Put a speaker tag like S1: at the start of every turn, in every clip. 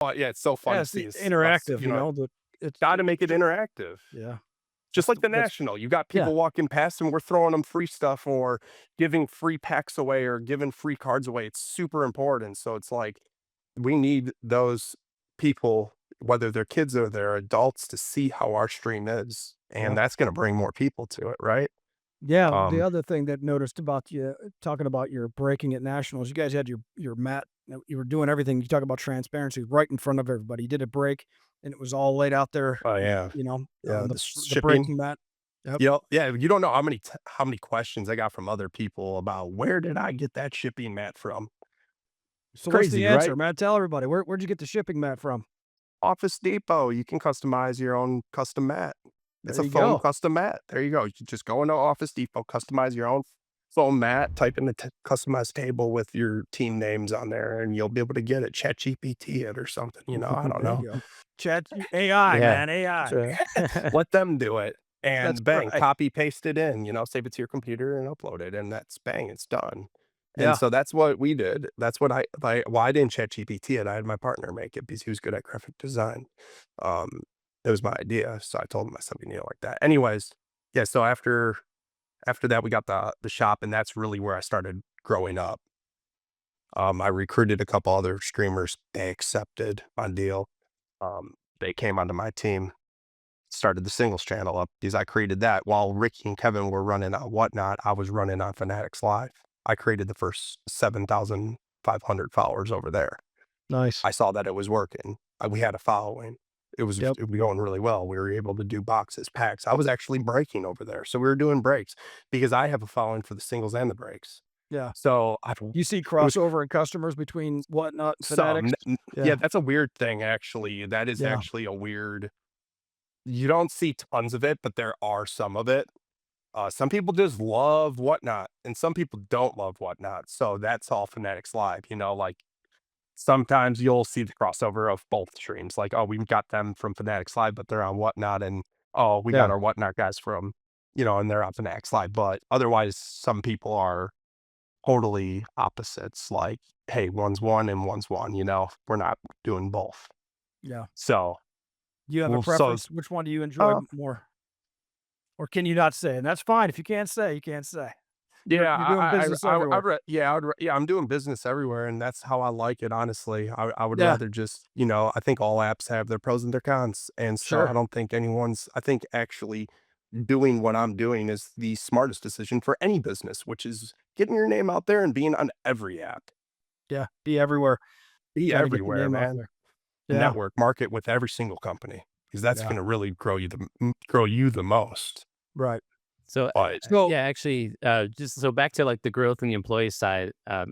S1: Oh, yeah, it's so fun
S2: Yeah,
S1: to
S2: it's
S1: see
S2: the
S1: us,
S2: interactive, it's
S1: gotta make it interactive.
S2: yeah.
S1: Just like the
S2: That's
S1: National, you got
S2: yeah.
S1: people walking past and we're throwing them free stuff or giving free packs away or giving free cards away. It's super important. So it's like we need those people, whether they're kids or they're adults, to see how our stream is. And
S2: Yeah.
S1: that's gonna bring more people to it, right?
S2: Yeah, the
S1: Um,
S2: other thing that noticed about you talking about your breaking at nationals, you guys had your mat, you were doing everything. You talk about transparency right in front of everybody. You did a break, and it was all laid out there,
S1: oh yeah.
S2: on
S1: Yeah, the
S2: the
S1: shipping.
S2: breaking mat. Yep.
S1: Yep, yeah, you don't know how many questions I got from other people about where did I get that shipping mat from?
S2: So what's the
S1: Crazy,
S2: answer,
S1: right?
S2: man? Tell everybody where'd you get the shipping mat from?
S1: Office Depot, you can customize your own custom mat. It's
S2: There
S1: a
S2: you
S1: foam
S2: go.
S1: custom mat. There you go. You can just go into Office Depot, customize your own foam mat, type in the customized table with your team names on there, and you'll be able to get it. ChatGPT it or something, I don't
S2: There
S1: know.
S2: you go. Chat AI,
S3: Yeah.
S2: man, AI.
S3: Sure.
S1: Let them do it,
S2: That's
S1: and bang,
S2: right.
S1: copy paste it in, save it to your computer and upload it, and that's bang, it's done. And
S2: Yeah.
S1: so that's what we did. That's what I didn't ChatGPT it. I had my partner make it because he was good at graphic design. Um, it was my idea, so I told him I said we need it like that. Anyways, yeah. So after that, we got the shop, and that's really where I started growing up. I recruited a couple other streamers. They accepted my deal. They came onto my team, started the singles channel up because I created that while Ricky and Kevin were running on Whatnot. I was running on Fanatics Live. I created the first 7,500 followers over there.
S2: Nice.
S1: I saw that it was working. We had a following.
S2: Yep.
S1: It was going really well. We were able to do boxes, packs. I was actually breaking over there. So we were doing breaks because I have a following for the singles and the breaks.
S2: Yeah.
S1: So I
S2: You see
S1: it was
S2: crossover in customers between Whatnot and
S1: some.
S2: Fanatics?
S1: Yeah,
S2: Yeah.
S1: that's a weird thing actually. That is
S2: Yeah.
S1: actually a weird. You don't see tons of it, but there are some of it. Some people just love Whatnot, and some people don't love Whatnot. So that's all Fanatics Live. Like sometimes you'll see the crossover of both streams. Like, oh, we've got them from Fanatics Live, but they're on Whatnot, and oh, we got
S2: Yeah.
S1: our Whatnot guys from, and they're on Fanatics Live. But otherwise, some people are totally opposites. Like, hey, one's one and one's one. We're not doing both.
S2: Yeah.
S1: So,
S2: Do you have a
S1: well, so
S2: preference? Which one do you enjoy
S1: uh,
S2: more? Or can you not say? And that's fine. If you can't say, you can't say.
S1: Yeah,
S2: You're doing business everywhere.
S1: yeah, I'm doing business everywhere, and that's how I like it, honestly. I would
S2: Yeah.
S1: rather just, I think all apps have their pros and their cons, and so I
S2: Sure.
S1: don't think I think actually doing what I'm doing is the smartest decision for any business, which is getting your name out there and being on every app.
S2: Yeah. Be everywhere.
S1: Be
S2: Gotta get your
S1: everywhere,
S2: name out
S1: man.
S2: there. Yeah.
S1: Network market with every single company because that's
S2: Yeah.
S1: gonna really grow you the most.
S2: Right.
S3: So,
S1: But
S2: So
S3: yeah, actually, just so back to like the growth and the employee side, Matt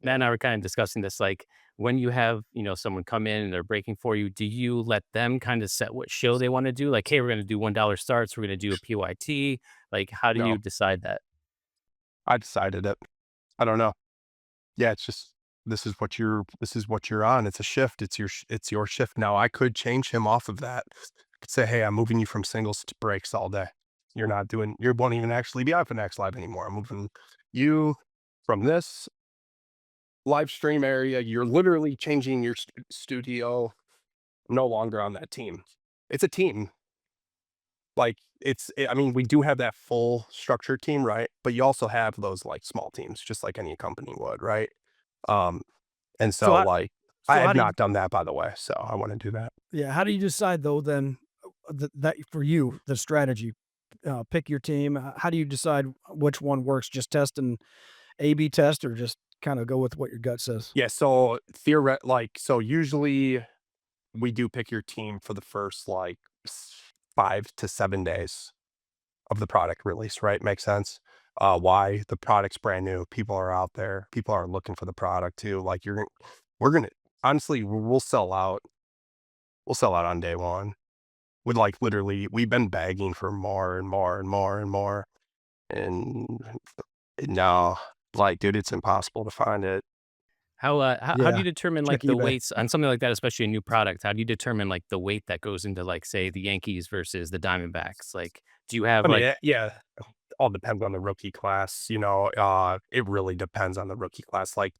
S3: and I were kind of discussing this. Like when you have, someone come in and they're breaking for you, do you let them kind of set what show they want to do? Like, hey, we're going to do $1 starts. We're going to do a PYT. Like, how do
S1: no,
S3: you decide that?
S1: I decided it. I don't know. Yeah, it's just this is what you're on. It's a shift. It's your shift. Now I could change him off of that. I could say, "Hey, I'm moving you from singles to breaks all day. You won't even actually be on Next Live anymore. I'm moving you from this live stream area. You're literally changing your studio. I'm no longer on that team. It's a team. Like I mean, we do have that full structured team, right? But you also have those like small teams, just like any company would, right? Um, And
S2: so
S1: so,
S2: I
S1: like, I
S2: so how
S1: have
S2: do you
S1: not done that, by the way, so I wanna do that.
S2: yeah, how do you decide though then, that for you, the strategy, pick your team, how do you decide which one works? Just test and A/B test or just kinda go with what your gut says?
S1: Yeah, so so usually we do pick your team for the first, like, 5 to 7 days of the product release, right? Makes sense? Why? The product's brand new, people are out there, people are looking for the product too, like, we're gonna honestly, we'll sell out on day 1. With, like, literally we've been begging for more and more and more and more, and no, like, dude, it's impossible to find it.
S3: How do
S2: Yeah.
S3: you determine
S2: Check
S3: like the
S2: eBay.
S3: weights on something like that, especially a new product? How do you determine like the weight that goes into like say the Yankees versus the Diamondbacks? Like, do you have
S1: I mean,
S3: like
S1: yeah, all depends on the rookie class, it really depends on the rookie class, like,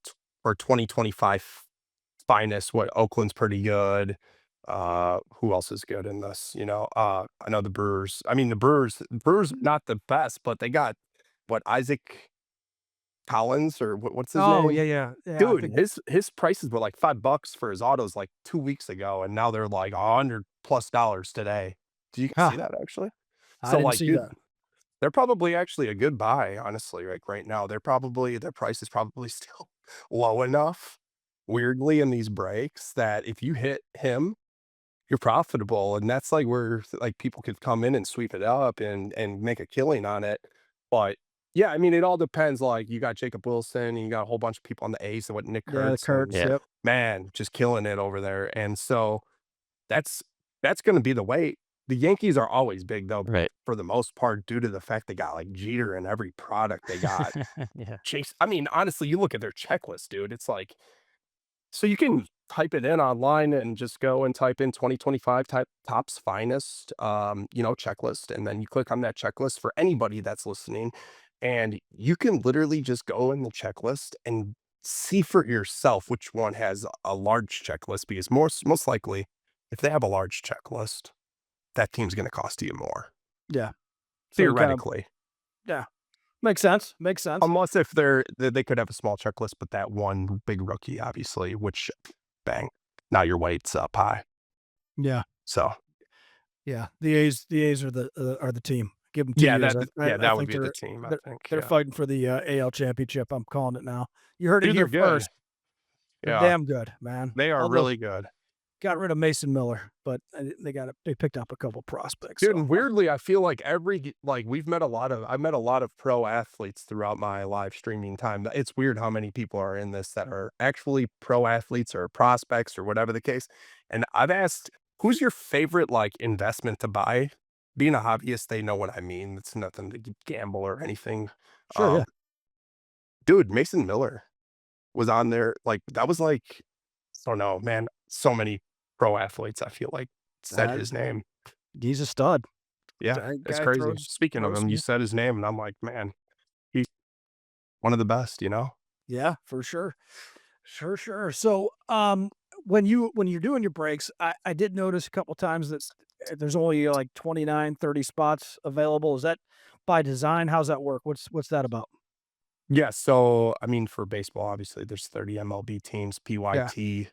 S1: for 2025 finest. What Oakland's pretty good. Who else is good in this? I know the Brewers. I mean, the Brewers not the best, but they got what Isaac Collins or what's his
S2: Oh,
S1: name?
S2: yeah, yeah. Yeah, I
S1: Dude,
S2: think
S1: his prices were like $5 for his autos like 2 weeks ago, and now they're like $100+ today. Do you guys
S2: huh,
S1: see that actually?
S2: I
S1: So,
S2: didn't
S1: like,
S2: see that.
S1: dude, they're probably actually a good buy, honestly, like, right now. Their price is probably still low enough, weirdly, in these breaks that if you hit him, you're profitable, and that's, like, where, like, people could come in and sweep it up and make a killing on it, but, yeah, I mean, it all depends, like, you got Jacob Wilson, and you got a whole bunch of people on the A's and what Nick
S2: Yeah, the
S1: Kurtz, and,
S2: Kurtz,
S3: Yeah.
S2: yep.
S1: man, just killing it over there, and so that's that's gonna be the way. The Yankees are always big, though,
S3: Right.
S1: for the most part, due to the fact they got, like, Jeter in every product they got.
S3: Yeah.
S1: Chase I mean, honestly, you look at their checklist, dude, it's like so you can type it in online and just go and type in 2025 type Topps Finest, checklist, and then you click on that checklist for anybody that's listening, and you can literally just go in the checklist and see for yourself which one has a large checklist, because most likely, if they have a large checklist, that team's gonna cost you more,
S2: Yeah. So you kind of
S1: theoretically.
S2: yeah. Makes sense, makes sense.
S1: Unless if they could have a small checklist, but that one big rookie, obviously, which bang, now your weight's up high.
S2: Yeah,
S1: So,
S2: yeah. The A's are the team. Give them 2
S1: yeah,
S2: years. I
S1: that would
S2: think
S1: be the team, I
S2: they're
S1: think,
S2: they're
S1: yeah.
S2: fighting for the, AL championship. I'm calling it now. You heard it
S1: Dude, they're
S2: here
S1: good.
S2: first. They're
S1: Yeah,
S2: damn good, man.
S1: they are
S2: Although
S1: really good.
S2: got rid of Mason Miller, but, they picked up a couple prospects,
S1: Dude,
S2: so
S1: and weirdly, I feel like I've met a lot of pro athletes throughout my live streaming time. It's weird how many people are in this that are actually pro athletes or prospects or whatever the case, and I've asked, "Who's your favorite, like, investment to buy?" Being a hobbyist, they know what I mean. It's nothing to gamble or anything.
S2: sure, yeah.
S1: Um, dude, Mason Miller was on there, like, that was, like, I don't know, man, so many pro athletes, I feel like, said
S2: Uh,
S1: his name.
S2: he's a stud.
S1: Yeah,
S2: That
S1: it's
S2: guy
S1: crazy. Speaking of
S2: throws
S1: him, you
S2: some
S1: said his name, and I'm like, "Man, he's one of the best," you know?
S2: yeah, for sure. Sure, sure. So, when you're doing your breaks, I did notice a couple times that there's only like 29, 30 spots available. Is that by design? How's that work? What's that about?
S1: Yeah, so, I mean, for baseball, obviously, there's 30 MLB teams,
S2: Yeah,
S1: PYT,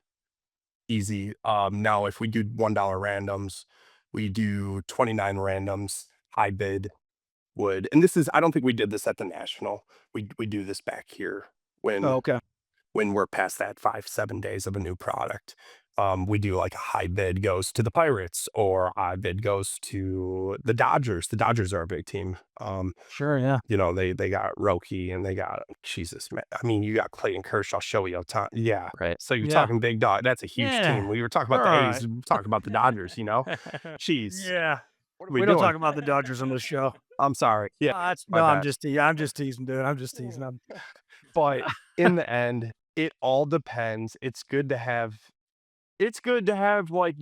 S1: easy. Now if we do $1 randoms, we do 29 randoms, high bid would and this is I don't think we did this at the national. We do this back here
S2: oh,
S1: when
S2: okay.
S1: we're past that 5, 7 days of a new product. We do like a high bid goes to the Pirates or a high bid goes to the Dodgers. The Dodgers are a big team.
S2: Sure, yeah.
S1: They got Roki and they got Jesus, man. I mean, you got Clayton Kershaw, Shohei Ohtani. Yeah.
S3: Right.
S1: So you're
S2: Yeah.
S1: talking big dog. That's a huge team.
S2: Yeah.
S1: We were talking about the
S2: Alright.
S1: A's, we talking about the Dodgers, you know? Jeez.
S2: Yeah.
S1: What are we
S2: We don't talk
S1: doing?
S2: about the Dodgers on this show.
S1: I'm sorry. Yeah,
S2: It's
S1: my
S2: no,
S1: bad.
S2: I'm just teasing, dude. I'm just teasing. I'm
S1: But in the end, it all depends. It's good to have like,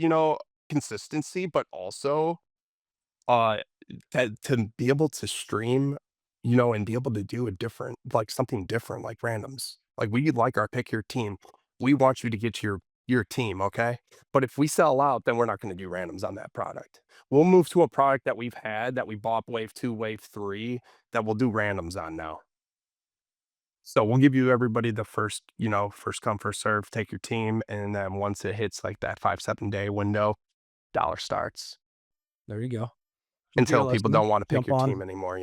S1: consistency, but also uh to be able to stream, and be able to do a different like something different like randoms. Like we like our pick your team. We want you to get your team, okay? But if we sell out, then we're not going to do randoms on that product. We'll move to a product that we've had that we bought wave 2, wave 3 that we'll do randoms on now. So we'll give you everybody the first come, first serve, take your team, and then once it hits like that 5, 7 day window, dollar starts
S2: there you go. Media
S1: until people
S2: listening.
S1: don't want to pick
S2: Jump
S1: your
S2: on
S1: team anymore,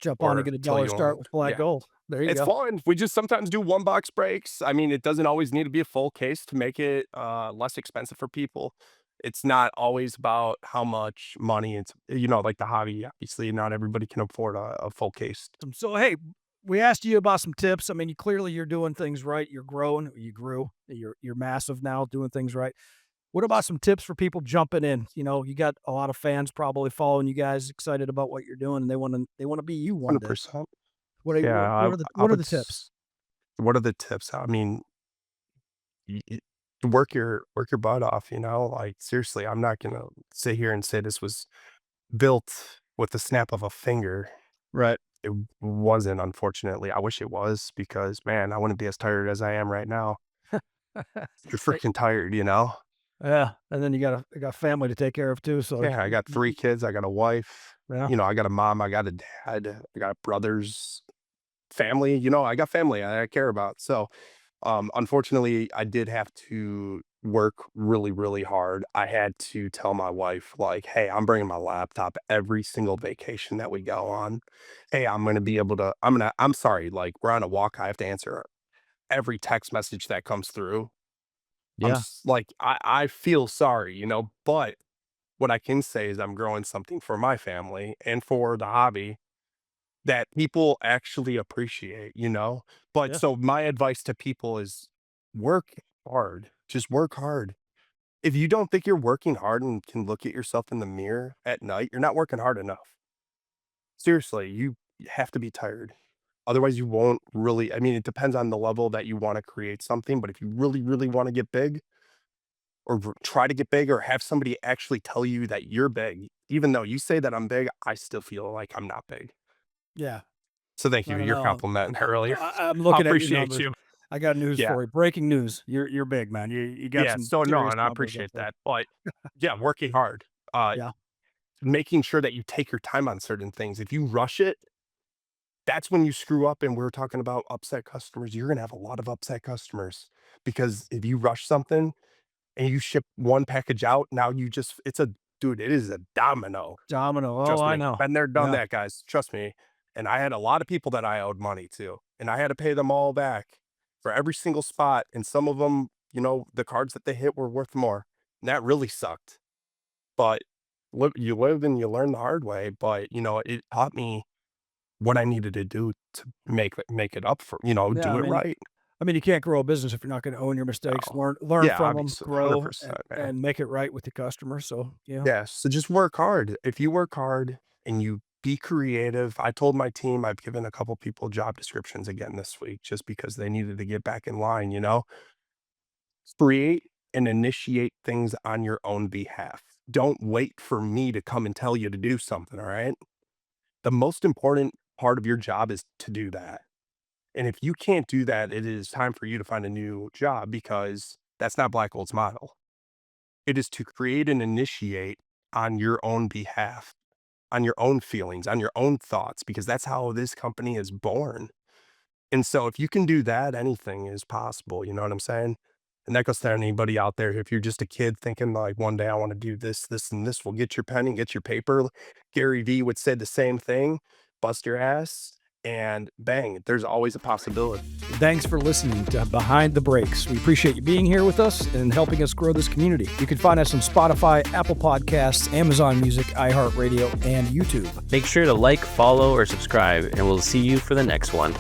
S2: jump on and
S1: or
S2: get a
S1: till
S2: dollar
S1: you
S2: start
S1: only
S2: with Black
S1: yeah.
S2: Gold. There you
S1: It's
S2: go.
S1: fun. We just sometimes do one box breaks. I mean, it doesn't always need to be a full case to make it less expensive for people. It's not always about how much money it's like the hobby. Obviously, not everybody can afford a full case.
S2: So, hey, we asked you about some tips. I mean, you're doing things right. You're growing. You grew. You're massive now, doing things right. What about some tips for people jumping in? You got a lot of fans probably following you guys, excited about what you're doing, and they wanna be you one day.
S1: 100%.
S2: What are
S1: Yeah, I
S2: what are
S1: would.
S2: the tips?
S1: What are the tips? I mean, y- work your butt off. Like seriously, I'm not gonna sit here and say this was built with the snap of a finger.
S2: Right.
S1: It wasn't, unfortunately. I wish it was because, man, I wouldn't be as tired as I am right now. You're freaking tired, you know?
S2: Yeah, and then you got family to take care of too, so
S1: Yeah, I got 3 kids, I got a wife,
S2: yeah.
S1: you know, I got a mom, I got a dad, I got brothers, family, you know, I got family I care about. So, unfortunately, I did have to work really, really hard. I had to tell my wife, like, "Hey, I'm bringing my laptop every single vacation that we go on. Hey, I'm gonna be able to I'm sorry, like, we're on a walk, I have to answer every text message that comes through."
S2: Yeah,
S1: Like, I feel sorry, you know, but what I can say is I'm growing something for my family and for the hobby that people actually appreciate, you know? But
S2: yeah,
S1: so my advice to people is work hard. Just work hard. If you don't think you're working hard and can look at yourself in the mirror at night, you're not working hard enough. Seriously, you have to be tired. Otherwise, you won't really, I mean, it depends on the level that you want to create something, but if you really, really want to get big or try to get big or have somebody actually tell you that you're big, even though you say that I'm big, I still feel like I'm not big.
S2: yeah.
S1: So thank
S2: I
S1: you.
S2: don't
S1: You're
S2: know.
S1: complimenting earlier.
S2: I'm
S1: I
S2: looking at your
S1: appreciate
S2: numbers.
S1: you.
S2: I got news
S1: Yeah.
S2: for you. Breaking news. You're big, man. You got
S1: Yeah.
S2: some
S1: So no,
S2: serious
S1: and I
S2: numbers up
S1: appreciate
S2: there.
S1: that. But yeah, working hard.
S2: Yeah,
S1: Making sure that you take your time on certain things. If you rush it, that's when you screw up. And we're talking about upset customers. You're gonna have a lot of upset customers because if you rush something and you ship one package out, now you just it's a dude, it is a domino.
S2: domino. Oh,
S1: Trust
S2: I
S1: me.
S2: know.
S1: Been there, done
S2: Yeah,
S1: that, guys. Trust me. And I had a lot of people that I owed money to, and I had to pay them all back for every single spot. And some of them, you know, the cards that they hit were worth more. And that really sucked. But you live and you learn the hard way. But you know, it taught me what I needed to do to make it up for, you know,
S2: yeah.
S1: do it right.
S2: I mean, you can't grow a business if you're not going to own your mistakes,
S1: Oh,
S2: learn
S1: yeah,
S2: from them,
S1: obviously,
S2: grow,
S1: 100%, man.
S2: and make it right with the customer. So yeah,
S1: Yeah, so just work hard. If you work hard and you be creative, I told my team I've given a couple people job descriptions again this week just because they needed to get back in line, you know? Create and initiate things on your own behalf. Don't wait for me to come and tell you to do something, all right? The most important part of your job is to do that. And if you can't do that, it is time for you to find a new job because that's not Black Gold's model. It is to create and initiate on your own behalf, on your own feelings, on your own thoughts, because that's how this company is born. And so if you can do that, anything is possible. You know what I'm saying? And that goes to anybody out there. If you're just a kid thinking like one day I want to do this, this, and this, well, get your pen and get your paper. Gary Vee would say the same thing, bust your ass and bang, there's always a possibility.
S2: thanks for listening to Behind the Breaks. We appreciate you being here with us and helping us grow this community. You can find us on Spotify, Apple Podcasts, Amazon Music, iHeartRadio, and YouTube.
S3: Make sure to like, follow, or subscribe, and we'll see you for the next one.